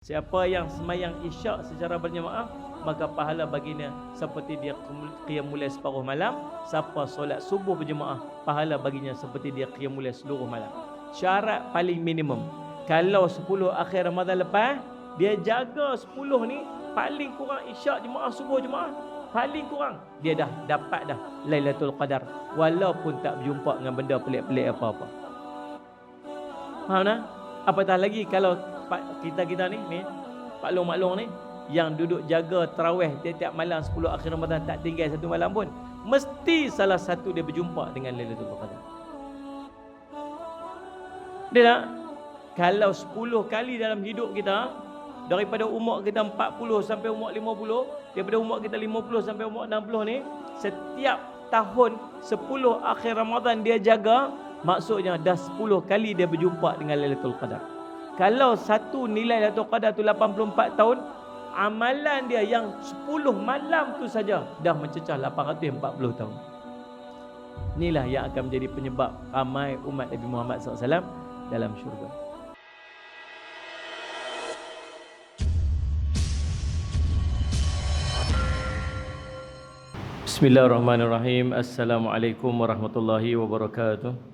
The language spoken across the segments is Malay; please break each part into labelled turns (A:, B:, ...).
A: Siapa yang semayang isyak secara berjemaah, maka pahala baginya seperti dia qiyamul lail separuh malam. Siapa solat subuh berjemaah, pahala baginya seperti dia qiyamul lail seluruh malam. Syarat paling minimum, kalau 10 akhir Ramadan lepas, dia jaga 10 ni, paling kurang isyak jemaah, subuh jemaah, paling kurang dia dah dapat dah Lailatul Qadar, walaupun tak berjumpa dengan benda pelik-pelik apa-apa. Faham tak? Apatah lagi kalau kita ni Pak Long ni yang duduk jaga tarawih tiap-tiap malam 10 akhir Ramadan, tak tinggal satu malam pun, mesti salah satu dia berjumpa dengan Lailatul Qadar. Dia tak? Kalau 10 kali dalam hidup kita, daripada umur kita 40 sampai umur 50, daripada umur kita 50 sampai umur 60 ni, setiap tahun 10 akhir Ramadan dia jaga, maksudnya dah 10 kali dia berjumpa dengan Lailatul Qadar. Kalau satu nilai Lailatul Qadar tu 84 tahun, amalan dia yang 10 malam tu saja dah mencecah 840 tahun. Inilah yang akan menjadi penyebab ramai umat Nabi Muhammad SAW dalam syurga. Bismillahirrahmanirrahim. Assalamualaikum warahmatullahi wabarakatuh.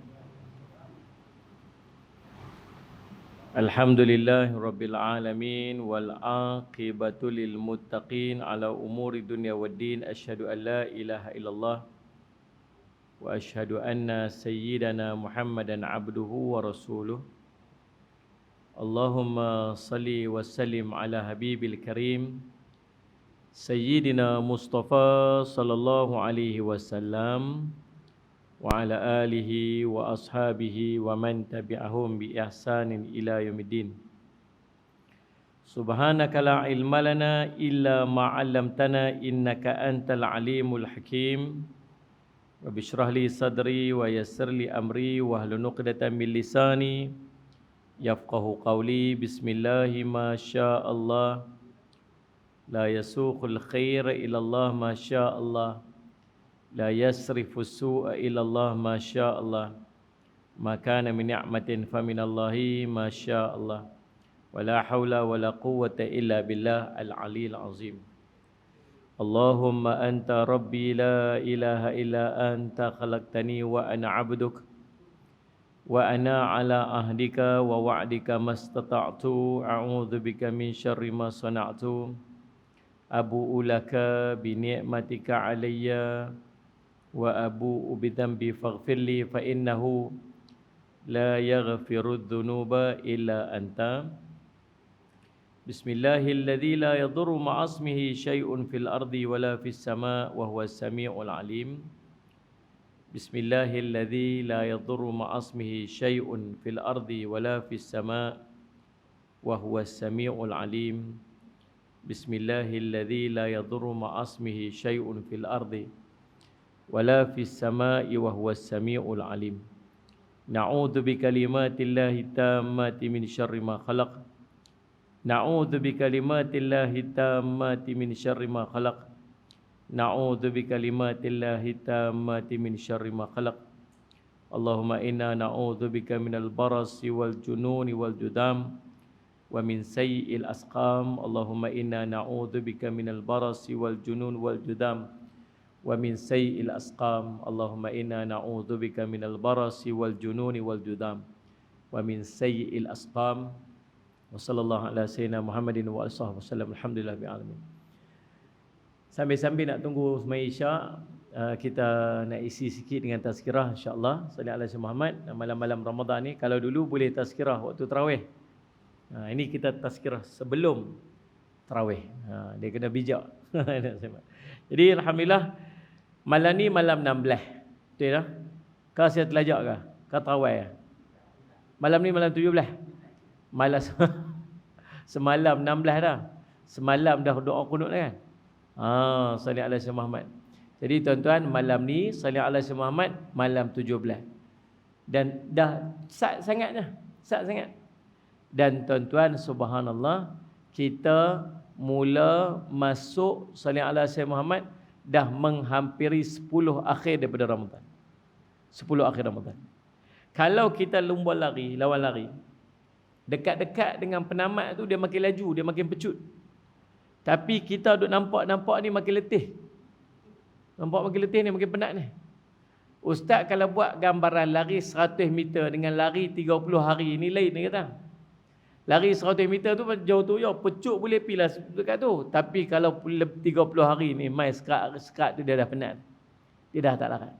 A: Alhamdulillahi rabbil alamin wal aqibatu lil muttaqin ala umuri dunya waddin. Asyhadu an la ilaha illallah wa asyhadu anna sayyidana Muhammadan abduhu wa rasuluh. Allahumma salli wa sallim ala habibil karim Sayyidina Mustafa sallallahu alaihi wasallam wa ala alihi wa ashabihi wa man tabi'ahum bi ihsanin ila yaumiddin. Subhanaka la ilma lana illa ma 'allamtana innaka antal alimul hakim. Rabbi shrah li sadri wa yassir li amri wa hlul 'uqdatam min lisani yafqahu qawli. Bismillahi ma syaa Allah. La yasuqul khaira ila Allah ma syaa Allah. La yasrifu su'a ila Allah ma syaa Allah. Ma kana min ni'matin fa min Allahi ma syaa Allah. Wa la haula wa la quwwata illa billah al-'aliyyil 'azim. Allahumma anta rabbi la ilaha illa anta khalaqtani wa ana 'abduk wa ana 'ala ahdika wa wa'dika mastata'tu. A'udzu bika min syarri ma sana'tu. Abu'u laka bi ni'matika 'alayya wa abu'u bi dhanbi faghfirli fa innahu la yaghfirudz dzunuba illa anta. Bismillahilladzi la yadurru ma'asmihi syai'un fil ardi wala fis sama' wa huwas sami'ul 'alim. Bismillahilladzi la yadurru ma'asmihi syai'un fil ardi wala fis sama' wa huwas sami'ul 'alim. Bismillahilladzi la yadurru ma'asmihi syai'un fil ardi wala fis sama'i wa huwas sami'ul 'alim. Na'udzu bikalimatillahi tammati min syarri ma khalaq. Na'udzu bikalimatillahi tammati min syarri ma khalaq. Na'udzu bikalimatillahi tammati min syarri ma khalaq. Allahumma inna na'udzu bika minal barasi wal jununi wal judam wa min sayyi'il asqam. Allahumma inna na'udzu bika minal barasi wal junun wal judam wa min sayyi'il asqam. Allahumma inna na'udzu bika minal barasi wal jununi wal judam wa min sayyi'il asqam. Wa sallallahu ala sayyidina Muhammadin wa alihi wasallam. Alhamdulillah bil alamin. Sambil-sambil nak tunggu sembahyang Isyak, kita nak isi sikit dengan tazkirah insya-Allah. Sallallahu alaihi Muhammad malam-malam Ramadan ni. Kalau dulu boleh tazkirah waktu tarawih. Ini kita tazkirah sebelum tarawih. Dia kena bijak. Jadi alhamdulillah malam ni malam 16. Betul tak? Kau saya telajak ke? Kau tarawih ke? Malam ni malam 17. Malam semalam 16 dah. Semalam dah doa qunut dah kan? Sallallahu alaihi Muhammad. Jadi tuan-tuan, malam ni sallallahu alaihi Muhammad malam 17. Dan dah sat sangatnya. Sat sangat. Dan tuan-tuan, subhanallah, kita mula masuk sallallahu alaihi Muhammad dah menghampiri 10 akhir daripada Ramadan. 10 akhir Ramadan. Kalau kita lumba lari, lawan lari, Dekat-dekat dengan penamat tu dia makin laju, dia makin pecut. Tapi kita duk nampak ni makin letih. Nampak makin letih ni, makin penat ni. Ustaz kalau buat gambaran lari 100 meter dengan lari 30 hari ni lain ni kata. Lari 100 meter tu jauh tu ya, pecut boleh pilah dekat tu. Tapi kalau 30 hari ni mai sekat tu dia dah penat. Dia dah tak larat.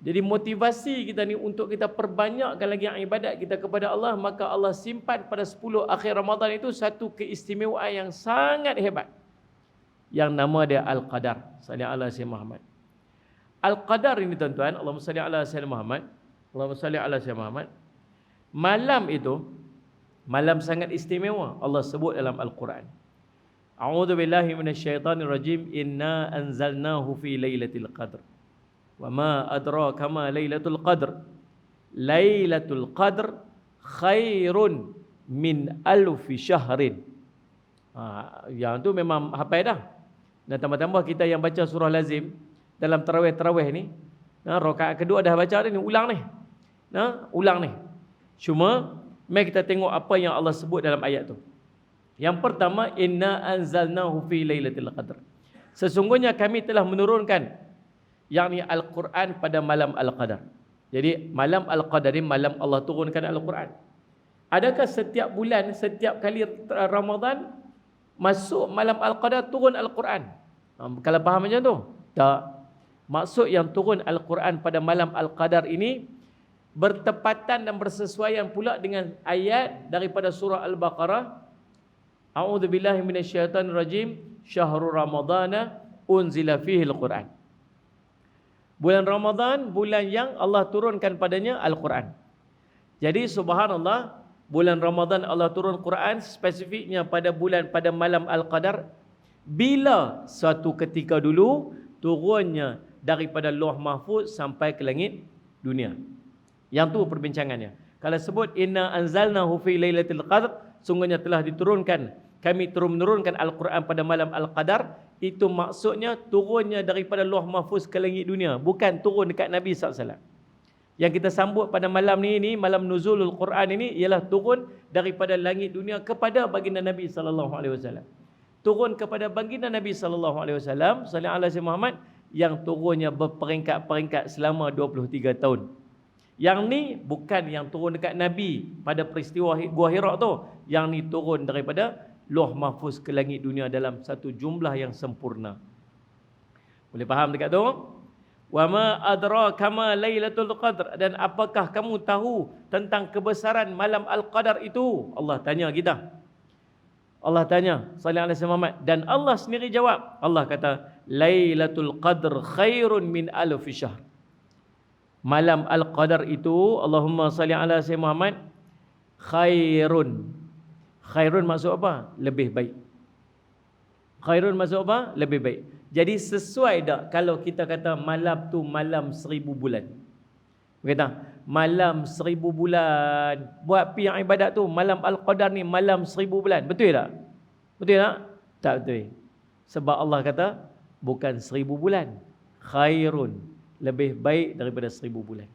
A: Jadi motivasi kita ni untuk kita perbanyakkan lagi ibadat kita kepada Allah, maka Allah simpan pada 10 akhir Ramadan itu satu keistimewaan yang sangat hebat. Yang nama dia Al-Qadar. Salli ala Sayyidina Muhammad. Al-Qadar ini tuan-tuan, Allahumma salli ala Sayyidina Muhammad. Allahumma salli ala Sayyidina Muhammad. Malam itu malam sangat istimewa. Allah sebut dalam Al-Quran. A'udzu billahi minasyaitonir rajim. Inna anzalnahu fi lailatul qadr. Wa ma adraka ma lailatul qadr. Lailatul qadr khairun min alfi syahrin. Yang tu memang hafal dah. Dan tambah-tambah kita yang baca surah lazim dalam tarawih ni, rakaat kedua dah baca dah ni, ulang ni. Ulang ni. Cuma mari kita tengok apa yang Allah sebut dalam ayat tu. Yang pertama, inna anzalnahu fi lailatul qadr. Sesungguhnya kami telah menurunkan yakni Al-Quran pada malam Al-Qadar. Jadi malam Al-Qadar ni malam Allah turunkan Al-Quran. Adakah setiap bulan, setiap kali Ramadan masuk malam Al-Qadar turun Al-Quran? Kalau faham macam tu? Tak. Maksud yang turun Al-Quran pada malam Al-Qadar ini bertepatan dan bersesuaian pula dengan ayat daripada surah Al-Baqarah. A'udzu billahi minasyaitonir rajim. Syahrul Ramadana unzila fihi Al-Quran. Bulan Ramadan, bulan yang Allah turunkan padanya Al-Quran. Jadi subhanallah, bulan Ramadan Allah turun Quran spesifiknya pada malam Al-Qadar. Bila suatu ketika dulu turunnya daripada Lauh Mahfuz sampai ke langit dunia. Yang tu perbincangannya. Kalau sebut inna anzalnahu fi lailatul qadr, sungguhnya telah diturunkan, kami menurunkan Al-Quran pada malam Al-Qadar, itu maksudnya turunnya daripada Lauh Mahfuz ke langit dunia, bukan turun dekat Nabi SAW. Yang kita sambut pada malam ni malam nuzulul Quran ini ialah turun daripada langit dunia kepada baginda Nabi SAW. Turun kepada baginda Nabi SAW, sallallahu alaihi Muhammad, yang turunnya berperingkat-peringkat selama 23 tahun. Yang ni bukan yang turun dekat Nabi pada peristiwa Gua Hira tu. Yang ni turun daripada Lauh Mahfuz ke langit dunia dalam satu jumlah yang sempurna. Boleh faham dekat tu? Wa ma adraka ma lailatul qadr, dan apakah kamu tahu tentang kebesaran malam Al-Qadar itu? Allah tanya kita. Allah tanya sallallahu alaihi Muhammad, dan Allah sendiri jawab. Allah kata lailatul qadr khairun min alfi syahr. Malam Al-Qadar itu, Allahumma salli ala Sayyidina Muhammad, khairun. Khairun maksud apa? Lebih baik. Khairun maksud apa? Lebih baik. Jadi sesuai tak kalau kita kata malam tu malam 1000 bulan? Kata malam 1000 bulan. Buat pi yang ibadat tu malam Al-Qadar ni malam 1000 bulan. Betul tak? Betul tak? Tak betul. Sebab Allah kata bukan 1000 bulan. Khairun. Lebih baik daripada 1000 bulan.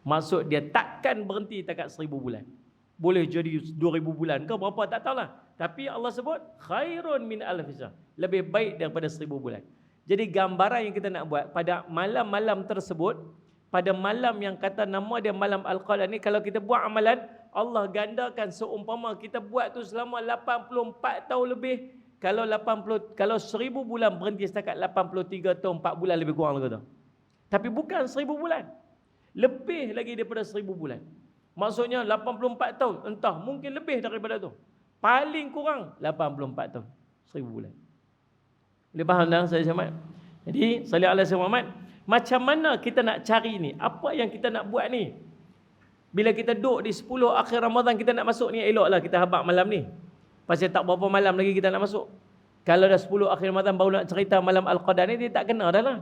A: Maksud dia takkan berhenti takat 1000 bulan. Boleh jadi 2000 bulan ke berapa tak tahulah. Tapi Allah sebut khairun min alfi syahr. Lebih baik daripada 1000 bulan. Jadi gambaran yang kita nak buat pada malam-malam tersebut, pada malam yang kata nama dia malam Al-Qadar ni, kalau kita buat amalan, Allah gandakan seumpama kita buat tu selama 84 tahun lebih. Kalau 1000 bulan berhenti setakat 83 tahun 4 bulan lebih kurang kata. Tapi bukan 1000 bulan. Lebih lagi daripada 1000 bulan. Maksudnya 84 tahun, entah mungkin lebih daripada tu. Paling kurang 84 tahun, 1000 bulan. Boleh faham dah saya Muhammad? Jadi sallallahu alaihi Muhammad, macam mana kita nak cari ni? Apa yang kita nak buat ni? Bila kita duduk di 10 akhir Ramadan kita nak masuk ni, eloklah kita habaq malam ni. Pasal tak berapa malam lagi kita nak masuk. Kalau dah 10 akhir Ramadan baru nak cerita malam Al-Qadar ni, dia tak kena dah lah.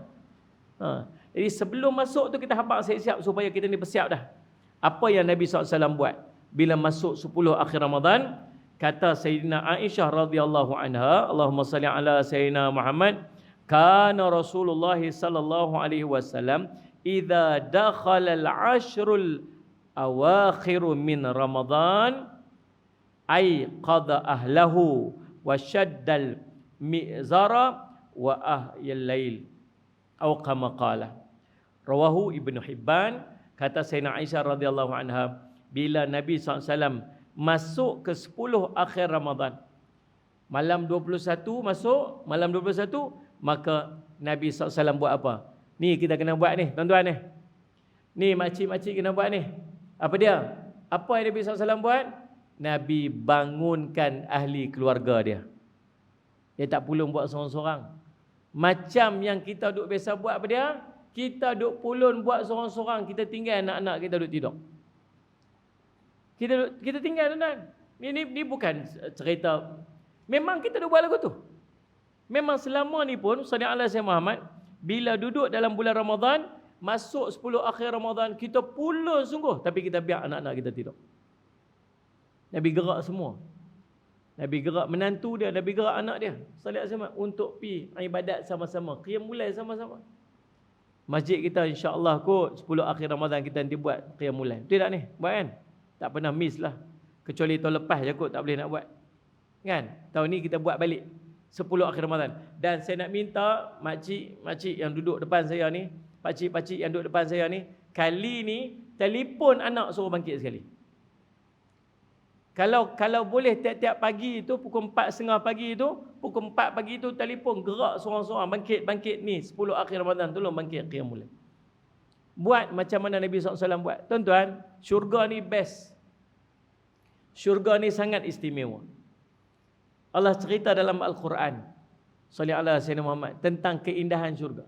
A: Jadi sebelum masuk tu kita habaq siap-siap supaya kita ni bersiap dah. Apa yang Nabi SAW buat bila masuk 10 akhir Ramadan? Kata Sayyidina Aisyah radhiyallahu anha, Allahumma salli ala Sayyidina Muhammad, kana Rasulullah sallallahu alaihi wasallam idza dakhala al-ashrul awakhir min Ramadan ai qada ahlahu wa syaddal mi'zara wa ahyal lail atau kama qala. Rawahu Ibnu Hibban. Kata Sayyidina Aisyah radhiyallahu anha, bila Nabi SAW masuk ke 10 akhir Ramadan, malam 21 masuk, malam 21, maka Nabi SAW buat apa? Ni kita kena buat ni, tuan-tuan ni. Ni makcik-makcik kena buat ni. Apa dia? Apa yang Nabi SAW buat? Nabi bangunkan ahli keluarga dia. Dia tak pulung buat seorang-seorang. Macam yang kita duk biasa buat apa dia? Kita duk pulun buat seorang-seorang, kita tinggal anak-anak kita duk tidur. Kita tinggal, tuan-tuan. Ini bukan cerita. Memang kita duk buat lagu tu. Memang selama ni pun Sallallahu Alaihi Muhammad, bila duduk dalam bulan Ramadan, masuk 10 akhir Ramadan, kita pulun sungguh, tapi kita biar anak-anak kita tidur. Nabi gerak semua. Nabi gerak menantu dia, Nabi gerak anak dia Sallallahu Alaihi Wasallam untuk pi ibadat sama-sama, qiyam mulai sama-sama. Masjid kita insya-Allah kot 10 akhir Ramadan kita nanti buat qiyam mulai. Betul tak ni? Buat kan? Tak pernah miss lah. Kecuali tahun lepas je kot tak boleh nak buat. Kan? Tahun ni kita buat balik 10 akhir Ramadan. Dan saya nak minta makcik yang duduk depan saya ni, pakcik-pakcik yang duduk depan saya ni, kali ni telefon anak suruh bangkit sekali. Kalau boleh tiap-tiap pagi itu pukul 4.30 pagi itu, pukul 4 pagi itu telefon gerak seorang-seorang, bangkit ni 10 akhir Ramadan, tolong bangkit qiyam mulai. Buat macam mana Nabi SAW buat. Tuan-tuan, syurga ni best. Syurga ni sangat istimewa. Allah cerita dalam Al-Quran sallallahu alaihi wasallam Muhammad tentang keindahan syurga.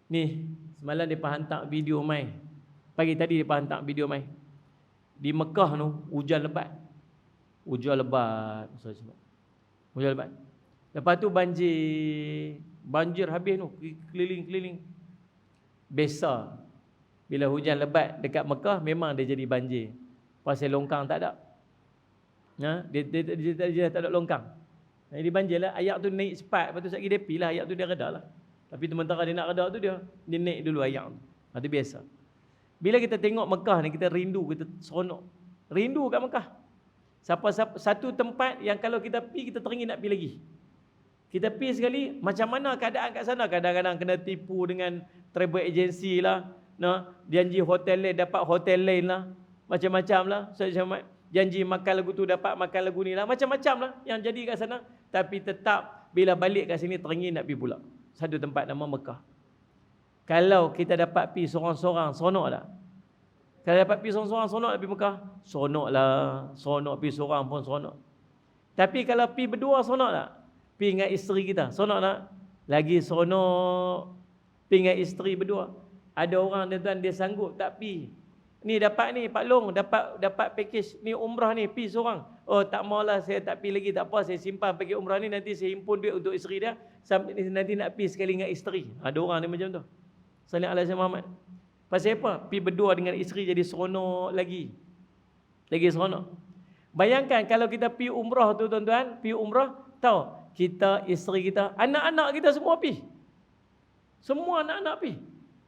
A: Ni semalam dia hantar video mai. Pagi tadi dia hantar video mai. Di Mekah tu hujan lebat. Hujan lebat. Lepas tu banjir habis tu keliling-keliling. Biasa bila hujan lebat dekat Mekah memang dia jadi banjir. Pasal longkang tak ada. Dia tak ada longkang. Jadi banjir lah. Ayak tu naik cepat. Lepas tu sekali dia pi lah. Ayak tu dia reda lah. Tapi sementara dia nak reda tu dia naik dulu ayak tu. Itu biasa. Bila kita tengok Mekah ni, kita rindu, kita seronok. Rindu kat Mekah. Satu tempat yang kalau kita pi, kita teringin nak pi lagi. Kita pi sekali, macam mana keadaan kat sana? Kadang-kadang kena tipu dengan travel agency lah. Janji hotel lain, dapat hotel lain lah. Macam-macam lah. Janji makan lagu tu, dapat makan lagu ni lah. Macam-macam lah yang jadi kat sana. Tapi tetap bila balik kat sini, teringin nak pi pula. Satu tempat nama Mekah. Kalau kita dapat pi seorang-seorang, seronok tak? Kalau dapat pi seorang-seorang, seronok tak pi Mekah? Seronok lah. Seronok pi seorang pun seronok. Tapi kalau pi berdua, seronok tak? Pi dengan isteri kita, seronok tak? Lagi seronok pi dengan isteri berdua. Ada orang tuan dia sanggup tak pi. Ni dapat ni Pak Long dapat package ni umrah ni pi seorang. Oh tak maulah saya tak pi lagi, tak apa saya simpan package umrah ni, nanti saya himpun duit untuk isteri dia sampai nanti nak pi sekali dengan isteri. Ada orang ni macam tu. Sallallahu Alaihi Muhammad. Pasal apa? Pi berdua dengan isteri jadi seronok lagi. Lagi seronok. Bayangkan kalau kita pi umrah tu tuan-tuan, pi umrah, tahu kita, isteri kita, anak-anak kita semua pi. Semua anak-anak pi.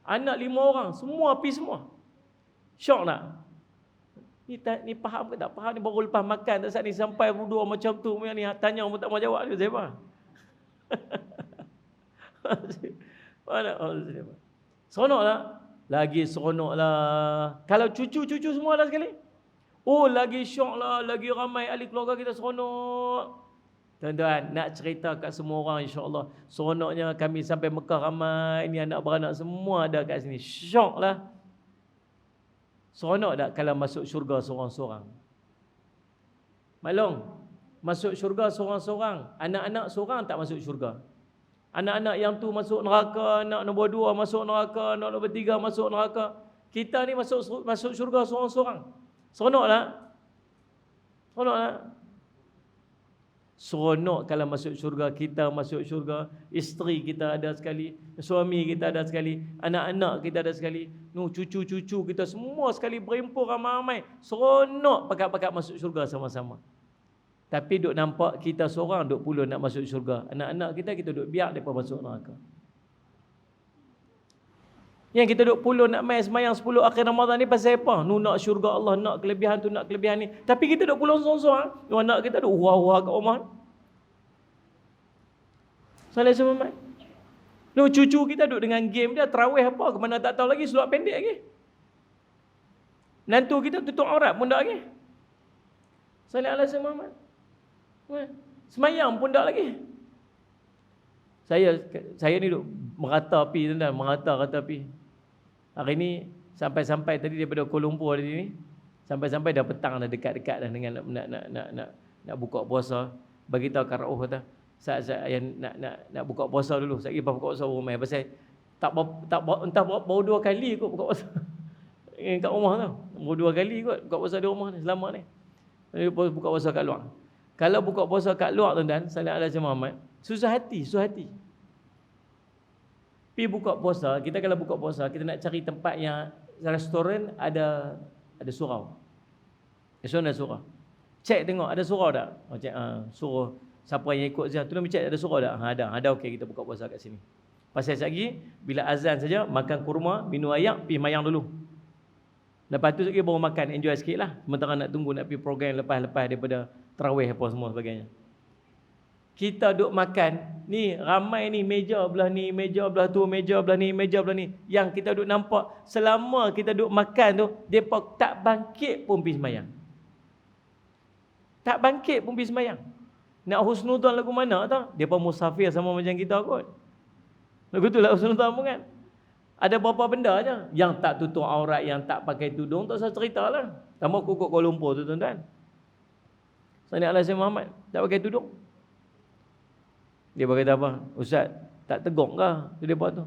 A: Anak 5 orang, semua pi semua. Syok tak? Ni faham ke tak? Faham ni baru lepas makan. Tak saat ni sampai berdua macam tu. Ni tanya pun tak mau jawab. Dia siapa? Mana? Seronok tak? Lagi seronok lah. Kalau cucu-cucu semua dah sekali. Oh lagi syok lah. Lagi ramai ahli keluarga kita seronok. Tuan-tuan, nak cerita kat semua orang insya-Allah. Seronoknya kami sampai Mekah ramai. Ini anak beranak semua ada kat sini. Syok lah. Seronok tak kalau masuk syurga seorang-seorang? Maklum, masuk syurga seorang-seorang. Anak-anak seorang tak masuk syurga. Anak-anak yang tu masuk neraka, anak nombor 2 masuk neraka, anak nombor 3 masuk neraka. Kita ni masuk syurga seorang-seorang. Seronok tak? Seronok tak? Seronok kalau masuk syurga, kita masuk syurga, isteri kita ada sekali, suami kita ada sekali, anak-anak kita ada sekali, cucu-cucu kita semua sekali berhimpun ramai-ramai. Seronok pakat-pakat masuk syurga sama-sama. Tapi duk nampak kita seorang duk pulun nak masuk syurga. Anak-anak kita duk biar mereka masuk neraka. Yang kita duk puluh nak main semayang 10 akhir Ramadan ni pasal apa? Nu nak syurga Allah, nak kelebihan tu, nak kelebihan ni. Tapi kita duk puluh sorang-sorang. Anak kita duk wah-wah kat rumah. Salah semua. Nu cucu kita duk dengan game dia, tarawih apa ke mana tak tahu lagi, seluar pendek lagi. Nantu kita tutup aurat pun tak lagi. Salah alaihi Muhammad. Semayang pun tak lagi. Saya ni duk merata api tuan-tuan, merata api. Hari ni sampai-sampai tadi daripada Kuala Lumpur tadi ni, sampai-sampai dah petang dah, dekat-dekat dah dengan nak buka puasa. Bagi tahu Karauh kata, saat yang nak buka puasa dulu. Sekali lepas buka puasa rumah pasal entah baru 2 kali kot buka puasa. Kat rumah tu. Baru 2 kali kot buka puasa di rumah ni selama ni. Buka puasa kat luar. Kalau buka puasa kat luar tuan-tuan, sallallahu alaihi Muhammad, susah hati. Pergi buka puasa, kita kalau buka puasa, kita nak cari tempat yang restoran ada surau. Restoran ada surau. Cek tengok ada surau tak? Cek suruh siapa yang ikut Zah, tolong cek ada surau tak? Ada okey, kita buka puasa kat sini. Pasal lagi bila azan saja makan kurma, minum ayak, pergi mayang dulu. Lepas tu lagi baru makan, enjoy sikit lah. Sementara nak tunggu nak pergi program lepas daripada tarawih apa semua sebagainya. Kita duk makan, ni ramai ni meja belah ni, meja belah tu, meja belah ni, meja belah ni. Yang kita duk nampak selama kita duk makan tu, depa tak bangkit pun pergi sembahyang. Tak bangkit pun pergi sembahyang. Nak husnudzon lagu mana tau? Depa musafir sama macam kita kot. Lagu tu lah husnudzon pun kan. Ada beberapa benda je yang tak tutup aurat, yang tak pakai tudung, tak usah ceritalah. Sama kukuk Kuala Lumpur tu tuan-tuan. Sallallahu alaihi Muhammad tak pakai tudung. Dia berkata apa? Ustaz, tak tegur ke depa tu?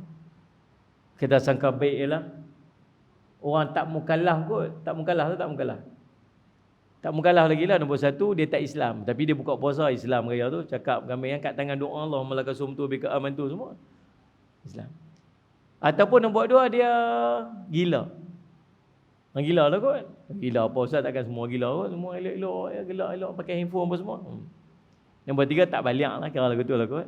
A: Kita sangka baik ialah orang tak mukallaf kot. Tak mukallaf. Tak mukallaf lagi lah. Nombor 1, dia tak Islam. Tapi dia buka puasa Islam raya tu. Cakap kami yang kat tangan doa Allah malaka sumtu bika amantu semua. Islam. Ataupun nombor 2, dia gila. Gila lah kot. Gila apa Ustaz? Takkan semua gila kot. Semua elok-elok, gelak-elok pakai handphone apa semua. Nombor 3, tak balik lah. Kira lagu tu lah kot.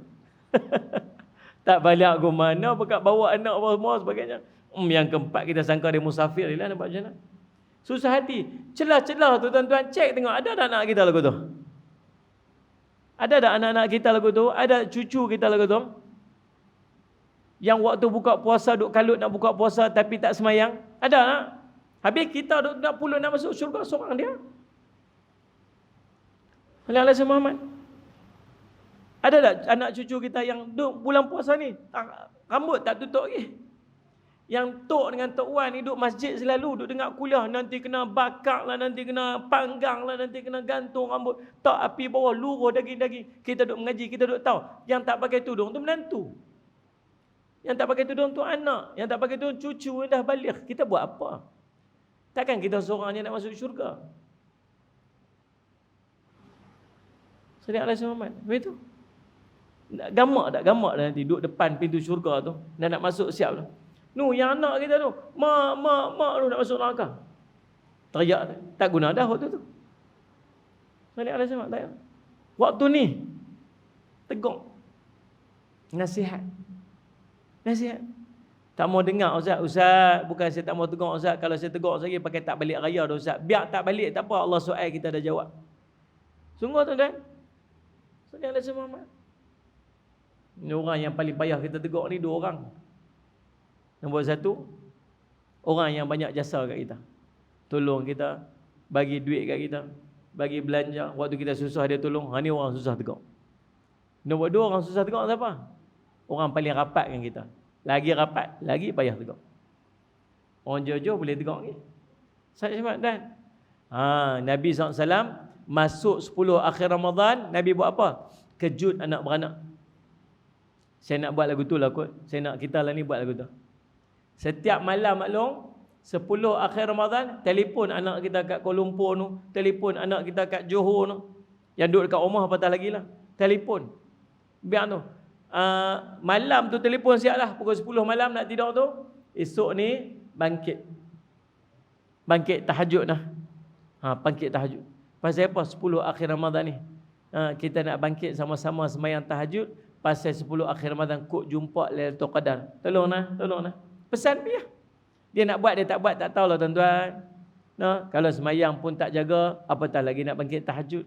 A: Tak balik ke mana, bekat bawa anak apa semua sebagainya. Yang keempat, kita sangka dia musafir je lah. Nampak macam mana? Susah hati. Celah-celah tu tuan-tuan, cek tengok. Ada tak anak kita lagu tu? Ada tak anak-anak kita lagu tu? Ada cucu kita lagu tu? Yang waktu buka puasa, duk kalut nak buka puasa tapi tak semayang? Ada tak? Habis kita duk nak puluh nak masuk syurga seorang dia. Alaihi Muhammad. Ada tak anak cucu kita yang duk bulan puasa ni rambut tak tutup lagi? Yang tok dengan tok wan ni duk masjid selalu, duk dengar kuliah, nanti kena bakar lah, nanti kena panggang lah, nanti kena gantung rambut, tak api bawah, luruh daging-daging. Kita duk mengaji, kita duk tahu yang tak pakai tudung tu menantu. Yang tak pakai tudung tu anak, yang tak pakai tudung cucu dah balik. Kita buat apa? Takkan kita seorang je nak masuk syurga? Sallallahu alaihi Muhammad. Begitu. Gamak tak? Gamak dah nanti duduk depan pintu syurga tu. Nak masuk siap tu. Nu yang anak kita tu. Mak tu nak masuk neraka. Teriak. Tak guna dah waktu tu. Sallallahu alaihi Muhammad. Waktu ni. Tegur. Nasihat. Tak mau dengar Ustaz. Bukan saya tak mau tegur Ustaz. Kalau saya tegur Ustaz lagi pakai tak balik raya dah Ustaz. Biar tak balik tak apa. Allah soal kita dah jawab. Sungguh tuan-tuan. Sallallahu alaihi Muhammad. Ini orang yang paling payah kita tegur ni 2 orang. Nombor 1, orang yang banyak jasa kat kita. Tolong kita, bagi duit kat kita, bagi belanja. Waktu kita susah dia tolong. Ni orang susah tegur. Nombor 2, orang susah tegur siapa? Orang paling rapat dengan kita. Lagi rapat, lagi payah tegur. Orang jauh-jauh boleh tegur ni. Saya sebab dan Nabi SAW masuk 10 akhir Ramadan, Nabi buat apa? Kejut anak beranak. Saya nak buat lagu tu lah kot. Saya nak kita lah ni buat lagu tu. Setiap malam maklum 10 akhir Ramadan, telefon anak kita kat Kuala Lumpur tu, telefon anak kita kat Johor tu, yang duduk dekat rumah patah lagi lah, telefon. Biar tu malam tu telefon siap lah. Pukul 10 malam nak tidur tu, esok ni bangkit tahajud lah. Bangkit tahajud. Pasal apa 10 akhir Ramadan ni? Kita nak bangkit sama-sama sembahyang tahajud. Pasal 10 akhir Ramadan kok jumpa Lailatul Qadar. Tolong nah. Pesan dia. Dia nak buat, dia tak buat, tak tahulah tuan-tuan. Nah, kalau semayang pun tak jaga, apatah lagi nak bangkit tahajud.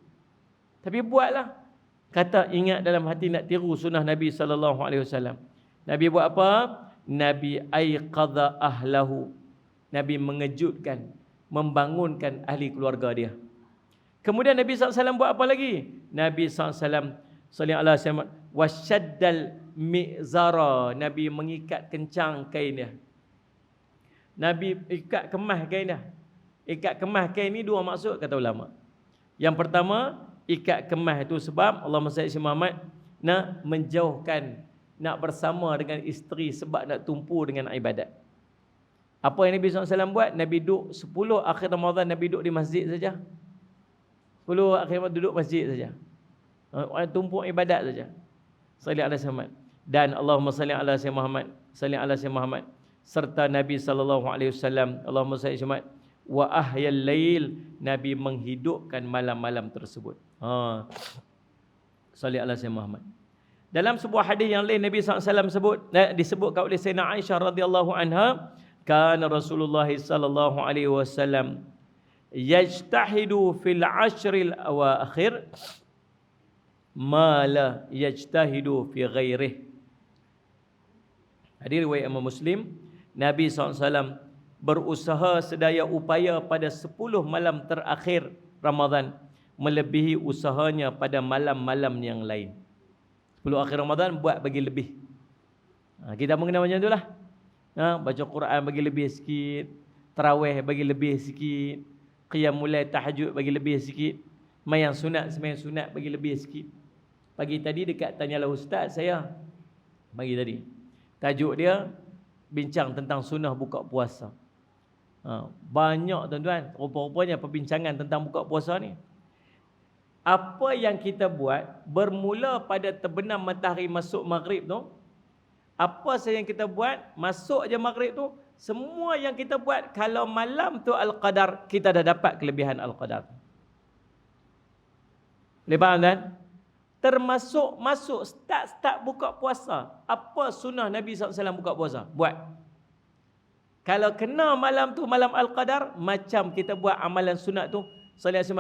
A: Tapi buatlah. Kata ingat dalam hati nak tiru sunnah Nabi SAW. Nabi buat apa? Nabi aiqadha ahlahu. Nabi mengejutkan, membangunkan ahli keluarga dia. Kemudian Nabi SAW buat apa lagi? Nabi SAW sallallahu alaihi wasallam wasyaddal mi'zara. Nabi mengikat kencang kain dia. Nabi ikat kemas kain dia. Ikat kemas kain ni dua maksud kata ulama. Yang pertama, ikat kemas itu sebab Allahumma salli ala Muhammad nak menjauhkan, nak bersama dengan isteri sebab nak tumpu dengan ibadat. Apa yang Nabi SAW buat? Nabi duduk 10 akhir Ramadan, Nabi duduk di masjid saja. 10 akhir Ramadan duduk masjid saja. Orang tumpuk ibadat saja. Salli ala Muhammad. Dan Allahumma salli ala Muhammad, salli ala Muhammad. Serta Nabi SAW, Allahumma salli ala Muhammad, wa ahyal lail. Nabi menghidupkan malam-malam tersebut. Salli ala Muhammad. Dalam sebuah hadis yang lain Nabi SAW disebutkan oleh Sayyidina Aisyah radhiyallahu anha, kana Rasulullah sallallahu alaihi wasallam yajtahidu fil ashril awakhir ma la yajtahidu fi ghairihi. Hadis riwayat Imam Muslim, Nabi SAW berusaha sedaya upaya pada 10 malam terakhir Ramadan melebihi usahanya pada malam-malam yang lain. 10 akhir Ramadan buat bagi lebih. Kita mengenal macam itulah. Baca Quran bagi lebih sikit, tarawih bagi lebih sikit, qiyamul lail tahajud bagi lebih sikit, sembahyang sunat bagi lebih sikit. Pagi tadi dekat Tanyalah Ustaz saya pagi tadi. Tajuk dia bincang tentang sunnah buka puasa. Banyak tuan-tuan, rupa-rupanya perbincangan tentang buka puasa ni. Apa yang kita buat bermula pada terbenam matahari masuk maghrib tu, apa saja yang kita buat masuk je maghrib tu, semua yang kita buat kalau malam tu Al-Qadar, kita dah dapat kelebihan Al-Qadar. Boleh faham kan? Termasuk masuk start buka puasa. Apa sunnah Nabi SAW buka puasa? Buat. Kalau kena malam tu malam Al-Qadar, macam kita buat amalan sunat tu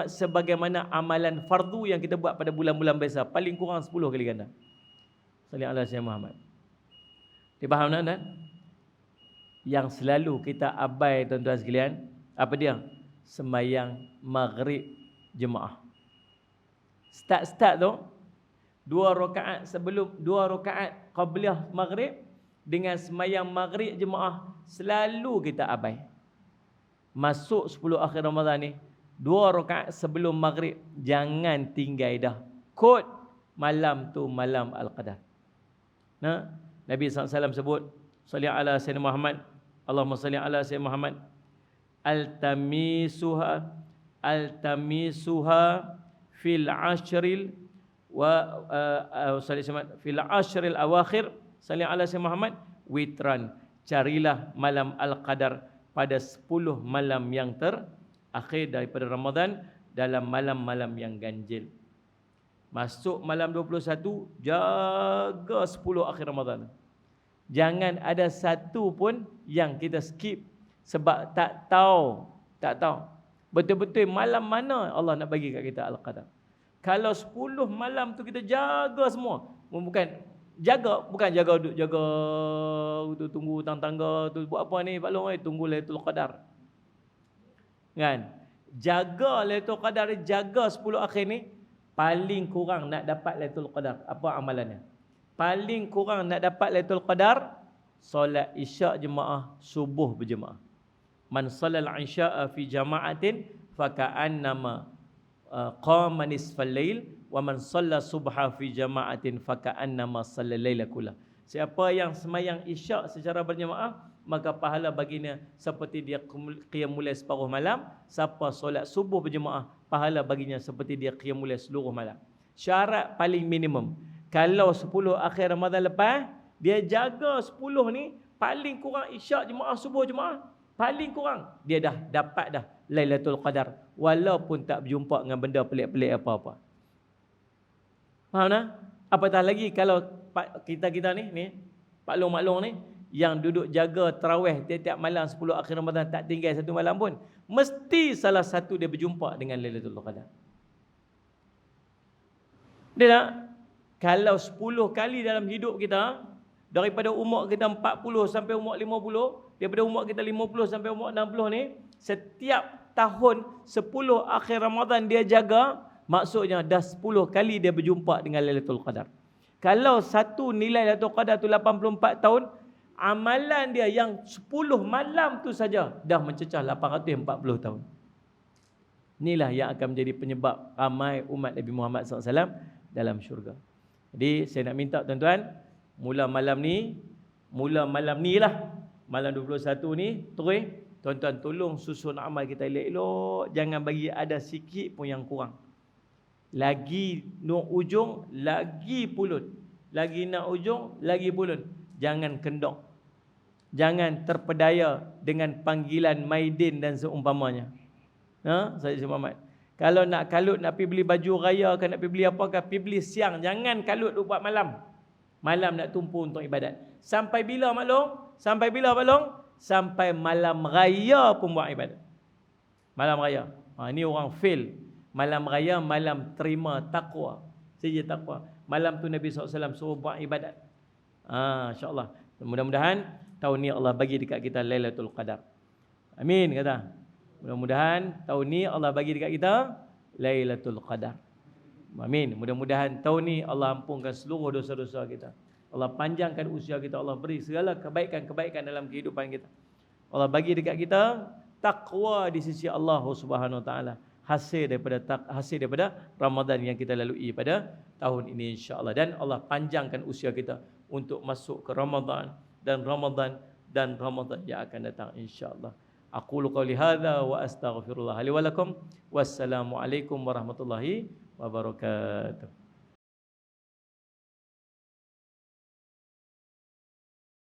A: sebagaimana amalan fardu yang kita buat pada bulan-bulan biasa, paling kurang 10 kali ganda. Sallallahu alaihi wasallam Muhammad. Dipaham tak? Yang selalu kita abai tuan-tuan sekalian, apa dia? Sembahyang maghrib jemaah. Start tu 2 rakaat sebelum 2 rakaat qabliyah maghrib dengan sembahyang maghrib jemaah selalu kita abai. Masuk 10 akhir Ramadan ni 2 rakaat sebelum maghrib jangan tinggal dah. Kod malam tu malam Al-Qadar. Nabi SAW sebut, salli ala Sayyidina Muhammad, Allahumma salli ala Sayyidina Muhammad, altamisuha fil ashril wa fil ashril awakhir, salli ala Sayyidina Muhammad, witran. Carilah malam Al-Qadar pada 10 malam yang terakhir daripada Ramadan dalam malam-malam yang ganjil. Masuk malam 21, jaga 10 akhir Ramadan. Jangan ada satu pun yang kita skip sebab tak tahu betul-betul malam mana Allah nak bagi kat kita Al-Qadar. Kalau 10 malam tu kita jaga semua, bukan jaga tu tunggu tangga tu buat apa ni Pak Long, tunggu Lailatul Qadar. Kan? Jaga Lailatul Qadar, jaga 10 akhir ni. Paling kurang nak dapat Lailatul Qadar, apa amalannya? Paling kurang nak dapat Lailatul Qadar, solat isyak jemaah, subuh berjemaah. Man salal isya'a fi jama'atin faka'annama qama nisfal lail wa man shalla subha fi jama'atin faka'annama shalla laila kullah. Siapa yang sembahyang isyak secara berjemaah, maka pahala baginya seperti dia qiyamul lail separuh malam. Siapa solat subuh berjemaah, pahala baginya seperti dia qiyamul lail seluruh malam. Syarat paling minimum, kalau 10 akhir Ramadan lepas, dia jaga 10 ni, paling kurang isyak jemaah, subuh jemaah, paling kurang dia dah dapat dah Lailatul Qadar, walaupun tak berjumpa dengan benda pelik-pelik apa-apa. Faham tak? Apatah lagi kalau kita ni Pak Long ni, yang duduk jaga tarawih tiap-tiap malam 10 akhir Ramadan tak tinggal satu malam pun, mesti salah satu dia berjumpa dengan Lailatul Qadar. Dia tak? Kalau 10 kali dalam hidup kita, daripada umur kita 40 sampai umur 50, daripada umur kita 50 sampai umur 60 ni, setiap tahun 10 akhir Ramadan dia jaga, maksudnya dah 10 kali dia berjumpa dengan Lailatul Qadar. Kalau satu nilai Lailatul Qadar tu 84 tahun, amalan dia yang 10 malam tu saja dah mencecah 840 tahun. Inilah yang akan menjadi penyebab ramai umat Nabi Muhammad SAW dalam syurga. Jadi saya nak minta tuan-tuan, mula malam ni lah, malam 21 ni, terus tuan-tuan tolong susun amal kita elok-elok, jangan bagi ada sikit pun yang kurang. Lagi nak ujung, lagi pulut. Lagi nak ujung, lagi pulut. Jangan kendok. Jangan terpedaya dengan panggilan Maidin dan seumpamanya. Saya Muhammad. Kalau nak kalut, nak pergi beli baju raya, nak pergi beli apa, pergi beli siang. Jangan kalut buat malam. Malam nak tumpu untuk ibadat. Sampai bila maklum? Sampai bila maklum? Sampai malam raya pun buat ibadat. Malam raya. Ini orang fail. Malam raya, malam terima takwa. Saja takwa. Malam tu Nabi SAW suruh buat ibadat. InsyaAllah. Mudah-mudahan tahun ni Allah bagi dekat kita Lailatul Qadar. Amin kata. Mudah-mudahan tahun ni Allah bagi dekat kita Lailatul Qadar. Amin. Mudah-mudahan tahun ni Allah ampunkan seluruh dosa-dosa kita. Allah panjangkan usia kita. Allah beri segala kebaikan-kebaikan dalam kehidupan kita. Allah bagi dekat kita takwa di sisi Allah Subhanahu Wa Taala. Hasil daripada Ramadan yang kita lalui pada tahun ini insya-Allah, dan Allah panjangkan usia kita untuk masuk ke Ramadan dan Ramadan yang akan datang insya-Allah. Aqulu qouli hadza wa astaghfirullah li wa lakum. Wassalamu alaikum warahmatullahi wabarakatuh.